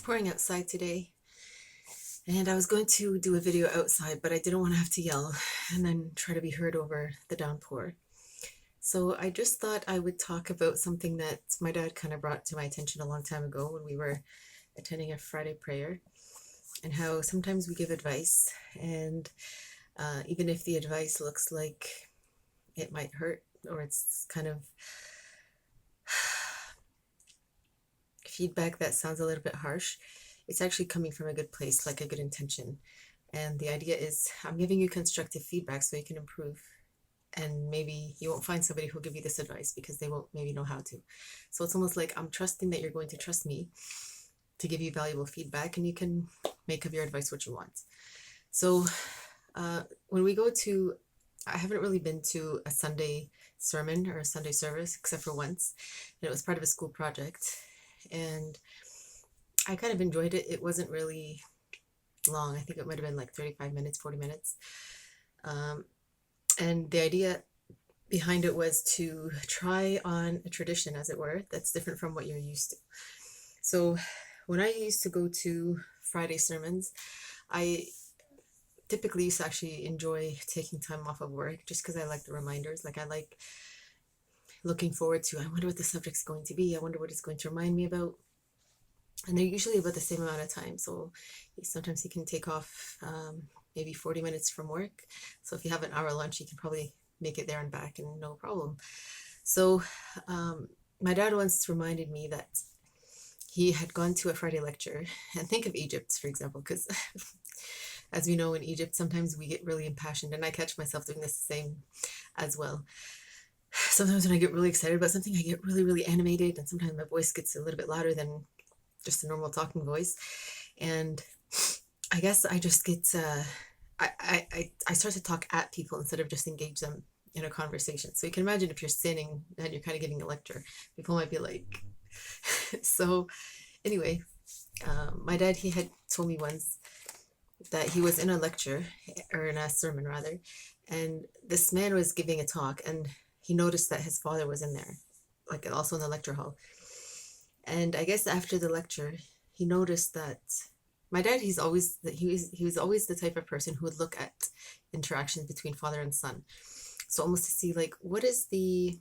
It's pouring outside today, and I was going to do a video outside, but I didn't want to have to yell and then try to be heard over the downpour. So I just thought I would talk about something that my dad kind of brought to my attention a long time ago when we were attending a Friday prayer, and how sometimes we give advice, and even if the advice looks like it might hurt or it's kind of feedback that sounds a little bit harsh, it's actually coming from a good place, like a good intention. And the idea is I'm giving you constructive feedback so you can improve. And maybe you won't find somebody who'll give you this advice because they won't maybe know how to. So it's almost like I'm trusting that you're going to trust me to give you valuable feedback, and you can make of your advice what you want. So when we go to, I haven't really been to a Sunday sermon or a Sunday service except for once, and it was part of a school project. And I kind of enjoyed it. It wasn't really long. I think it might have been like 35 minutes, 40 minutes. And the idea behind it was to try on a tradition, as it were, that's different from what you're used to. So when I used to go to Friday sermons, I typically used to actually enjoy taking time off of work just because I like the reminders. Like I like looking forward to, I wonder what the subject's going to be. I wonder what it's going to remind me about. And they're usually about the same amount of time. So sometimes you can take off maybe 40 minutes from work. So if you have an hour lunch, you can probably make it there and back and no problem. So my dad once reminded me that he had gone to a Friday lecture. And think of Egypt, for example, because as we know, in Egypt, sometimes we get really impassioned, and I catch myself doing this the same as well. Sometimes when I get really excited about something, I get really, really animated, and sometimes my voice gets a little bit louder than just a normal talking voice. And I guess I just get, I start to talk at people instead of just engage them in a conversation. So you can imagine if you're standing and you're kind of giving a lecture, people might be like, so anyway, my dad, he had told me once that he was in a lecture, or in a sermon rather, and this man was giving a talk, and he noticed that his father was in there, like also in the lecture hall. And I guess after the lecture, he noticed that my dad, he was always the type of person who would look at interactions between father and son. So almost to see like what's the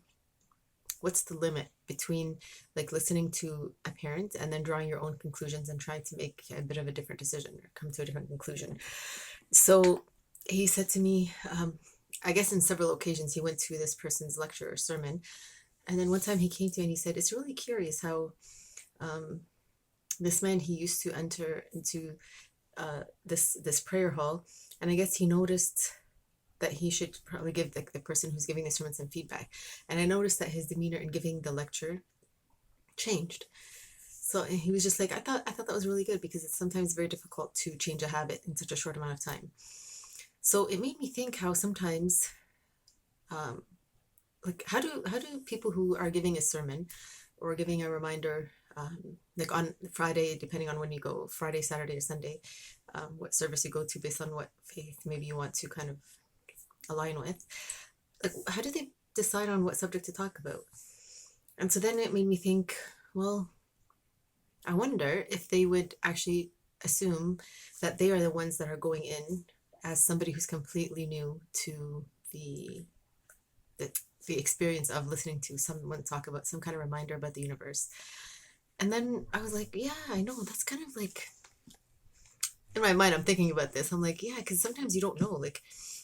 limit between like listening to a parent and then drawing your own conclusions and trying to make a bit of a different decision or come to a different conclusion. So he said to me, I guess in several occasions he went to this person's lecture or sermon, and then one time he came to me and he said, it's really curious how this man, he used to enter into this prayer hall, and I guess he noticed that he should probably give the person who's giving the sermon some feedback. And I noticed that his demeanor in giving the lecture changed. So he was just like, I thought that was really good, because it's sometimes very difficult to change a habit in such a short amount of time. So it made me think how sometimes, like how do people who are giving a sermon or giving a reminder, like on Friday, depending on when you go, Friday, Saturday, or Sunday, what service you go to based on what faith maybe you want to kind of align with, like how do they decide on what subject to talk about? And so then it made me think, well, I wonder if they would actually assume that they are the ones that are going in as somebody who's completely new to the experience of listening to someone talk about some kind of reminder about the universe. And then I was like, yeah, I know, that's kind of like, in my mind I'm thinking about this, I'm like, yeah, because sometimes you don't know, like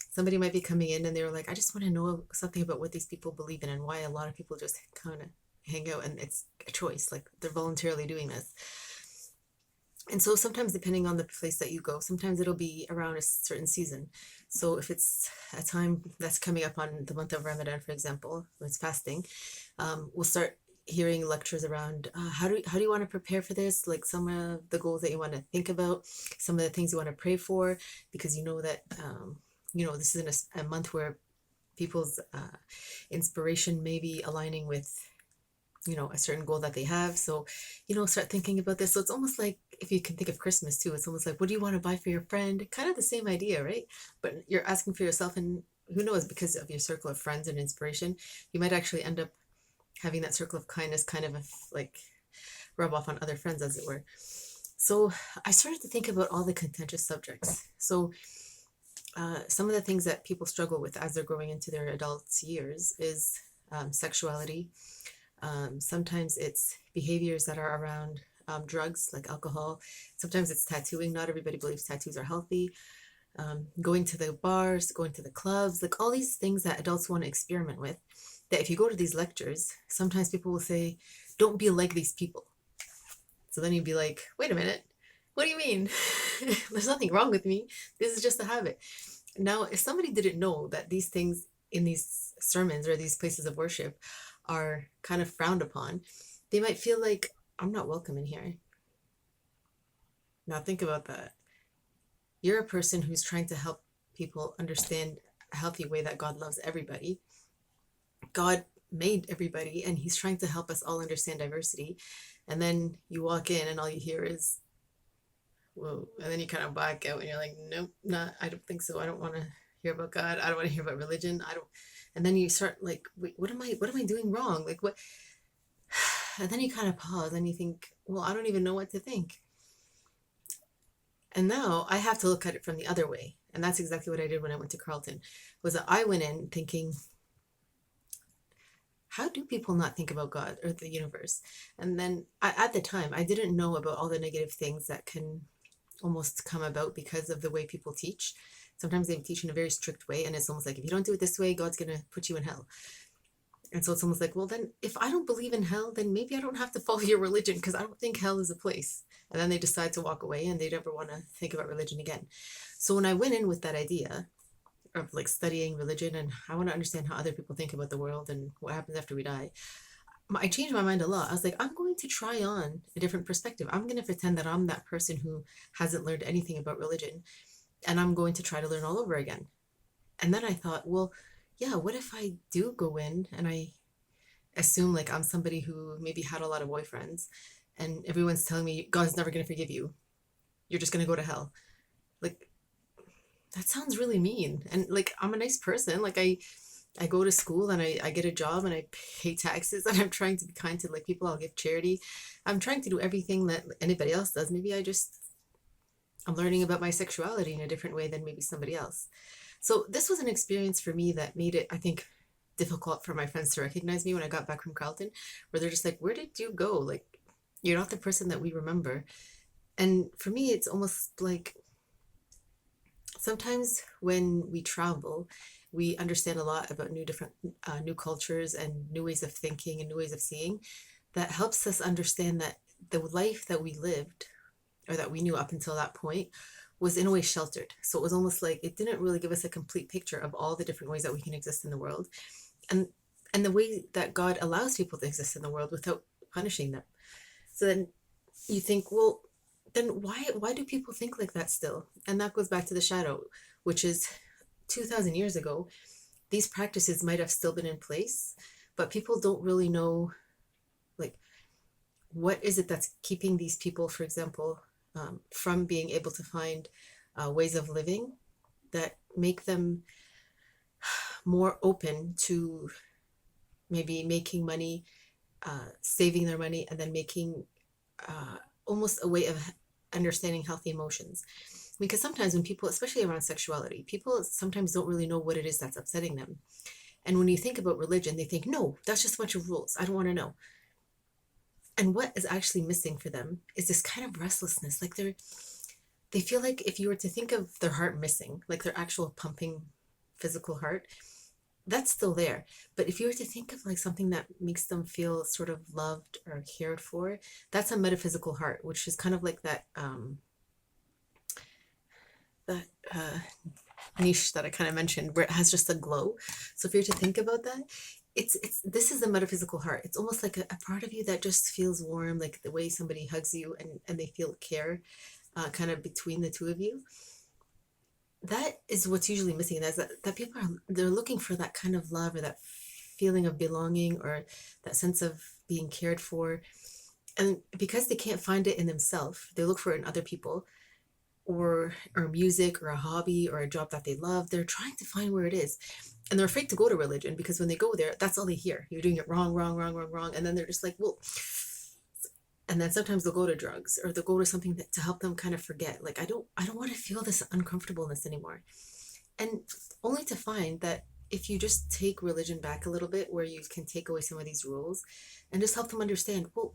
somebody might be coming in and they're like, I just want to know something about what these people believe in and why a lot of people just kind of hang out, and it's a choice, like they're voluntarily doing this. And so sometimes, depending on the place that you go, sometimes it'll be around a certain season. So if it's a time that's coming up on the month of Ramadan, for example, when it's fasting, we'll start hearing lectures around how do you want to prepare for this, like some of the goals that you want to think about, some of the things you want to pray for, because you know that this is in a month where people's inspiration may be aligning with a certain goal that they have. So start thinking about this. So it's almost like, if you can think of Christmas too, it's almost like, what do you want to buy for your friend? Kind of the same idea, right? But you're asking for yourself, and who knows, because of your circle of friends and inspiration, you might actually end up having that circle of kindness kind of like rub off on other friends, as it were. So I started to think about all the contentious subjects. So some of the things that people struggle with as they're growing into their adult years is sexuality. Sometimes it's behaviors that are around drugs like alcohol. Sometimes it's tattooing. Not everybody believes tattoos are healthy. Going to the bars, going to the clubs, like all these things that adults want to experiment with. That if you go to these lectures, sometimes people will say, don't be like these people. So then you'd be like, wait a minute, what do you mean? There's nothing wrong with me. This is just a habit. Now, if somebody didn't know that these things in these sermons or these places of worship are kind of frowned upon, they might feel like, I'm not welcome in here. Now, think about that. You're a person who's trying to help people understand a healthy way that God loves everybody. God made everybody, and He's trying to help us all understand diversity. And then you walk in, and all you hear is, whoa. And then you kind of back out and you're like, nope, not, I don't think so. I don't want to hear about God. I don't want to hear about religion. I don't. And then you start like, wait, what am I doing wrong? Like what? And then you kind of pause and you think, well, I don't even know what to think. And now I have to look at it from the other way. And that's exactly what I did when I went to Carleton, was that I went in thinking, how do people not think about God or the universe? And then at the time, I didn't know about all the negative things that can almost come about because of the way people teach. Sometimes they teach in a very strict way, and it's almost like if you don't do it this way, God's going to put you in hell. And so it's almost like, well, then if I don't believe in hell, then maybe I don't have to follow your religion because I don't think hell is a place. And then they decide to walk away and they never want to think about religion again. So when I went in with that idea of like studying religion and I want to understand how other people think about the world and what happens after we die, I changed my mind a lot. I was like, I'm going to try on a different perspective. I'm going to pretend that I'm that person who hasn't learned anything about religion and I'm going to try to learn all over again. And then I thought, well, yeah, what if I do go in and I assume like I'm somebody who maybe had a lot of boyfriends and everyone's telling me God's never going to forgive you. You're just going to go to hell. Like, that sounds really mean. And like, I'm a nice person. Like, I go to school and I get a job and I pay taxes and I'm trying to be kind to like people. I'll give charity. I'm trying to do everything that anybody else does. Maybe I'm learning about my sexuality in a different way than maybe somebody else. So this was an experience for me that made it, I think, difficult for my friends to recognize me when I got back from Carleton, where they're just like, where did you go? Like, you're not the person that we remember. And for me, it's almost like sometimes when we travel, we understand a lot about new cultures and new ways of thinking and new ways of seeing. That helps us understand that the life that we lived or that we knew up until that point was in a way sheltered. So it was almost like it didn't really give us a complete picture of all the different ways that we can exist in the world, and the way that God allows people to exist in the world without punishing them. So then you think, well, then why do people think like that still? And that goes back to the shadow, which is 2,000 years ago. These practices might have still been in place, but people don't really know, like, what is it that's keeping these people, for example, from being able to find ways of living that make them more open to maybe making money, saving their money, and then making almost a way of understanding healthy emotions. Because sometimes when people, especially around sexuality, people sometimes don't really know what it is that's upsetting them. And when you think about religion, they think, no, that's just a bunch of rules. I don't want to know. And what is actually missing for them is this kind of restlessness. Like they feel like if you were to think of their heart missing, like their actual pumping physical heart, that's still there. But if you were to think of like something that makes them feel sort of loved or cared for, that's a metaphysical heart, which is kind of like that niche that I kind of mentioned, where it has just a glow. So if you're to think about that, it's this is the metaphysical heart. It's almost like a part of you that just feels warm, like the way somebody hugs you and they feel care kind of between the two of you. That is what's usually missing. Is that people they're looking for that kind of love or that feeling of belonging or that sense of being cared for. And because they can't find it in themselves, they look for it in other people or music or a hobby or a job that they love. They're trying to find where it is. And they're afraid to go to religion because when they go there, that's all they hear. You're doing it wrong, wrong, wrong, wrong, wrong. And then they're just like, well, And then sometimes they'll go to drugs, or they'll go to something to help them kind of forget. Like, I don't want to feel this uncomfortableness anymore. And only to find that if you just take religion back a little bit, where you can take away some of these rules and just help them understand, well,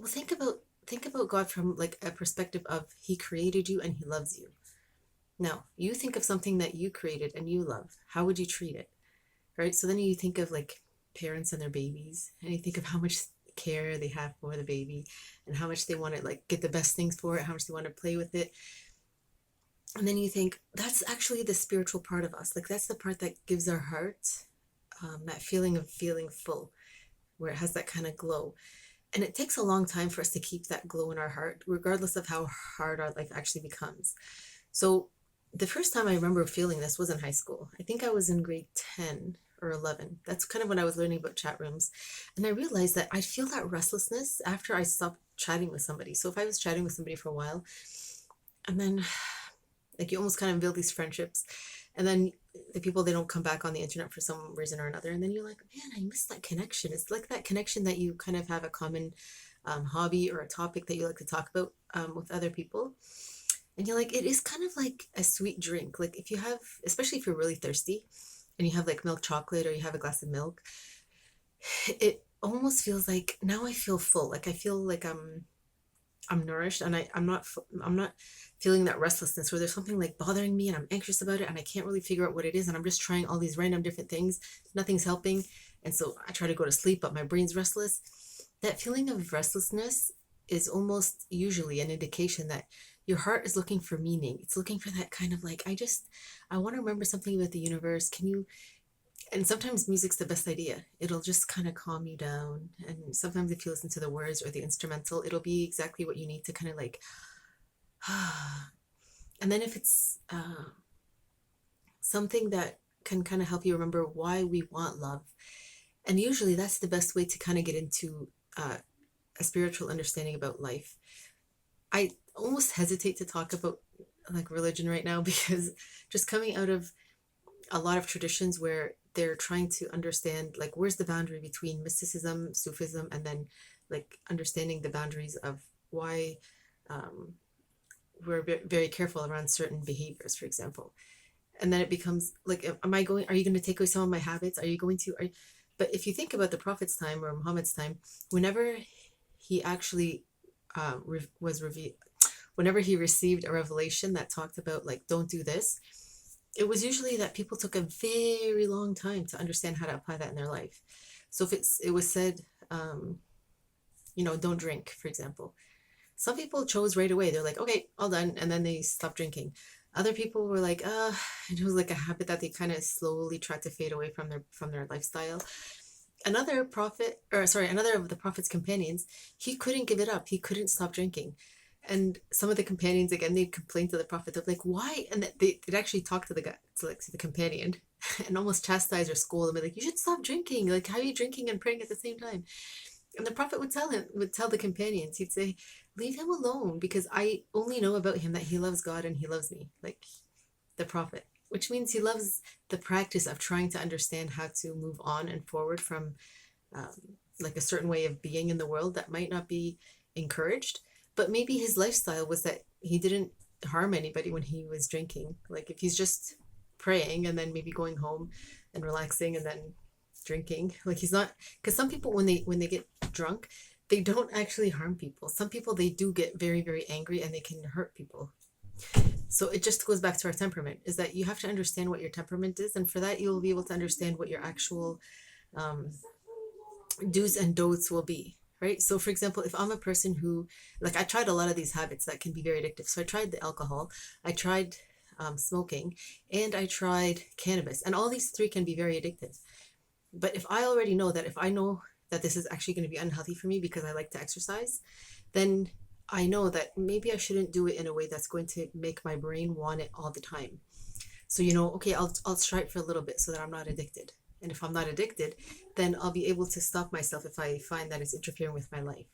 think about God from like a perspective of He created you and He loves you. Now, you think of something that you created and you love. How would you treat it? Right? So then you think of like parents and their babies, and you think of how much care they have for the baby, and how much they want to like get the best things for it, how much they want to play with it. And then you think that's actually the spiritual part of us. Like, that's the part that gives our heart that feeling of feeling full, where it has that kind of glow. And it takes a long time for us to keep that glow in our heart, regardless of how hard our life actually becomes. So the first time I remember feeling this was in high school. I think I was in grade 10 or 11. That's kind of when I was learning about chat rooms. And I realized that I feel that restlessness after I stopped chatting with somebody. So if I was chatting with somebody for a while, and then like you almost kind of build these friendships, and then the people, they don't come back on the internet for some reason or another, and then you're like, man, I miss that connection. It's like that connection that you kind of have a common hobby or a topic that you like to talk about with other people. And you're like, it is kind of like a sweet drink. Like, if you have, especially if you're really thirsty and you have like milk chocolate, or you have a glass of milk, it almost feels like, now I feel full. Like, I feel like I'm nourished, and I'm not feeling that restlessness where there's something like bothering me and I'm anxious about it and I can't really figure out what it is, and I'm just trying all these random different things. Nothing's helping. And so I try to go to sleep, but my brain's restless. That feeling of restlessness is almost usually an indication that your heart is looking for meaning. It's looking for that kind of like, I want to remember something about the universe. Can you? And sometimes music's the best idea. It'll just kind of calm you down. And sometimes if you listen to the words or the instrumental, it'll be exactly what you need to kind of like, and then if it's something that can kind of help you remember why we want love. And usually that's the best way to kind of get into a spiritual understanding about life. I almost hesitate to talk about like religion right now, because just coming out of a lot of traditions where they're trying to understand like, where's the boundary between mysticism, Sufism, and then like understanding the boundaries of why we're very careful around certain behaviors, for example. And then it becomes like, are you going to take away some of my habits? Are you going to, but if you think about the Prophet's time or Muhammad's time, whenever he actually was revealed, whenever he received a revelation that talked about like, don't do this, it was usually that people took a very long time to understand how to apply that in their life. So if it was said, don't drink, for example. Some people chose right away. They're like, okay, all done. And then they stopped drinking. Other people were like, it was like a habit that they kind of slowly tried to fade away from their lifestyle. Another of the Prophet's companions, he couldn't give it up. He couldn't stop drinking. And some of the companions, again, they'd complain to the Prophet. They're like, why? And they'd actually talk to the guy, to the companion, and almost chastise or scold him. Like, you should stop drinking. Like, how are you drinking and praying at the same time? And the Prophet would tell the companions, he'd say, leave him alone, because I only know about him that he loves God and he loves me, like the Prophet, which means he loves the practice of trying to understand how to move on and forward from like a certain way of being in the world that might not be encouraged. But maybe his lifestyle was that he didn't harm anybody when he was drinking. Like, if he's just praying and then maybe going home and relaxing and then drinking, like, he's not, because some people, when they get drunk, they don't actually harm people. Some people, they do get very, very angry and they can hurt people. So it just goes back to our temperament, is that you have to understand what your temperament is, and for that you'll be able to understand what your actual do's and don'ts will be. Right? So for example, if I'm a person who, like, I tried a lot of these habits that can be very addictive. So I tried the alcohol, I tried smoking, and I tried cannabis, and all these three can be very addictive. But if I already know that this is actually going to be unhealthy for me because I like to exercise, then I know that maybe I shouldn't do it in a way that's going to make my brain want it all the time. So, okay, I'll try it for a little bit so that I'm not addicted. And if I'm not addicted, then I'll be able to stop myself if I find that it's interfering with my life.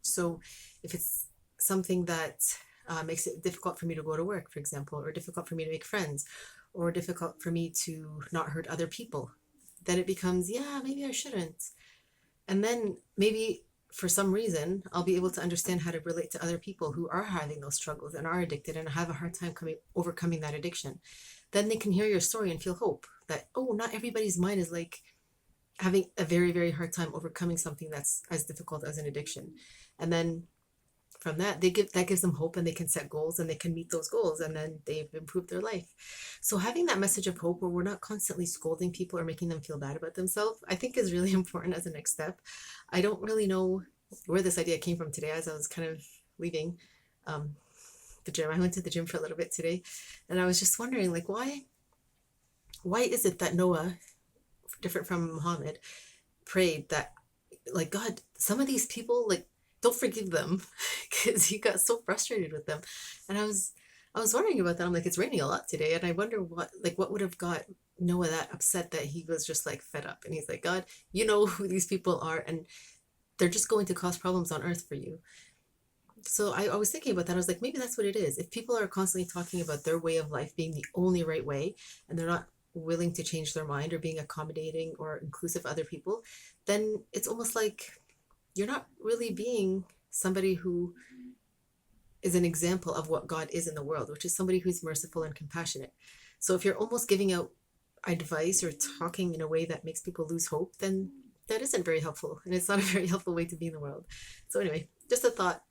So if it's something that makes it difficult for me to go to work, for example, or difficult for me to make friends, or difficult for me to not hurt other people, then it becomes, yeah, maybe I shouldn't. And then maybe for some reason, I'll be able to understand how to relate to other people who are having those struggles and are addicted and have a hard time overcoming that addiction. Then they can hear your story and feel hope that, oh, not everybody's mind is like having a very, very hard time overcoming something that's as difficult as an addiction. And then from that, that gives them hope, and they can set goals and they can meet those goals, and then they've improved their life. So having that message of hope where we're not constantly scolding people or making them feel bad about themselves, I think is really important as a next step. I don't really know where this idea came from today as I was kind of leaving um, the gym. I went to the gym for a little bit today, and I was just wondering, like, why is it that Noah, different from Muhammad, prayed that, like, God, some of these people, like, don't forgive them, because he got so frustrated with them. And I was wondering about that. I'm like, it's raining a lot today, and I wonder what would have got Noah that upset that he was just like fed up, and he's like, God, you know who these people are, and they're just going to cause problems on earth for you. So I was thinking about that. I was like, maybe that's what it is. If people are constantly talking about their way of life being the only right way, and they're not willing to change their mind or being accommodating or inclusive of other people, then it's almost like you're not really being somebody who is an example of what God is in the world, which is somebody who's merciful and compassionate. So if you're almost giving out advice or talking in a way that makes people lose hope, then that isn't very helpful. And it's not a very helpful way to be in the world. So, anyway, just a thought.